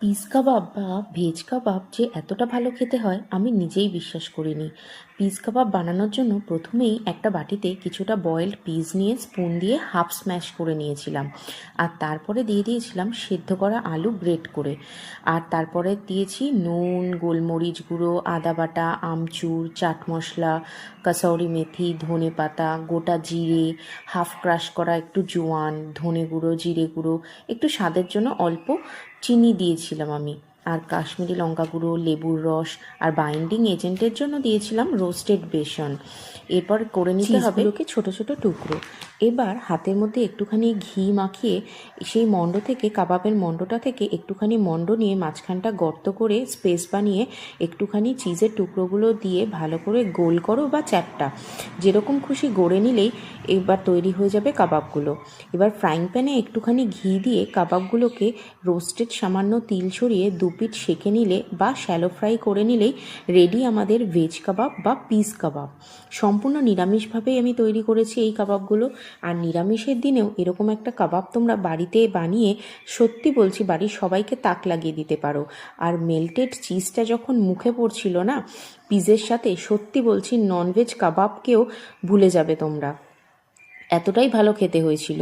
Piece কাবাব বা veg কাবাব যে এতটা ভালো খেতে হয় আমি নিজেই বিশ্বাস করিনি। পিস কাবাব বানানোর জন্য প্রথমেই একটা বাটিতে কিছুটা বয়েলড পিস নিয়ে স্পুন দিয়ে হাফ স্ম্যাশ করে নিয়েছিলাম, আর তারপরে দিয়ে দিয়েছিলাম সেদ্ধ করা আলু গ্রেট করে, আর তারপরে দিয়েছি নুন, গোলমরিচ গুঁড়ো, আদা বাটা, আমচুর, চাট মশলা, কাসৌরি মেথি, ধনে পাতা, গোটা জিরে, হাফ ক্রাশ করা একটু জোয়ান, ধনে গুঁড়ো, জিরে গুঁড়ো, একটু স্বাদের জন্য অল্প চিনি দিয়েছিলাম আমি, আর কাশ্মীরি লঙ্কা গুঁড়ো, লেবুর রস, আর বাইন্ডিং এজেন্টের জন্য দিয়েছিলাম রোস্টেড বেসন। এরপর করে নিতে হবে চিজগুলোকে ছোট ছোট টুকরো। এবার হাতের মধ্যে একটুখানি ঘি মাখিয়ে সেই মণ্ড থেকে, কাবাবের মণ্ডটা থেকে একটুখানি মণ্ড নিয়ে মাঝখানটা গর্ত করে স্পেস বানিয়ে একটুখানি চিজের টুকরোগুলো দিয়ে ভালো করে গোল করো বা চ্যাপ্টা, যেরকম খুশি গড়ে নিলেই এবার তৈরি হয়ে যাবে কাবাবগুলো। এবার ফ্রাইং প্যানে একটুখানি ঘি দিয়ে কাবাবগুলোকে রোস্টেড সামান্য তিল ছড়িয়ে দুপিঠ সেঁকে নিলে বা শ্যালো ফ্রাই করে নিলেই রেডি আমাদের ভেজ কাবাব বা পিস কাবাব। সম্পূর্ণ নিরামিষভাবেই আমি তৈরি করেছি এই কাবাবগুলো, আর নিরামিষের দিনেও এরকম একটা কাবাব তোমরা বাড়িতে বানিয়ে সত্যি বলছি বাড়ির সবাইকে তাক লাগিয়ে দিতে পারো। আর মেল্টেড চিজটা যখন মুখে পড়ছিল না পিজের সাথে, সত্যি বলছি ননভেজ কাবাবকেও ভুলে যাবে তোমরা, এতটাই ভালো খেতে হয়েছিল।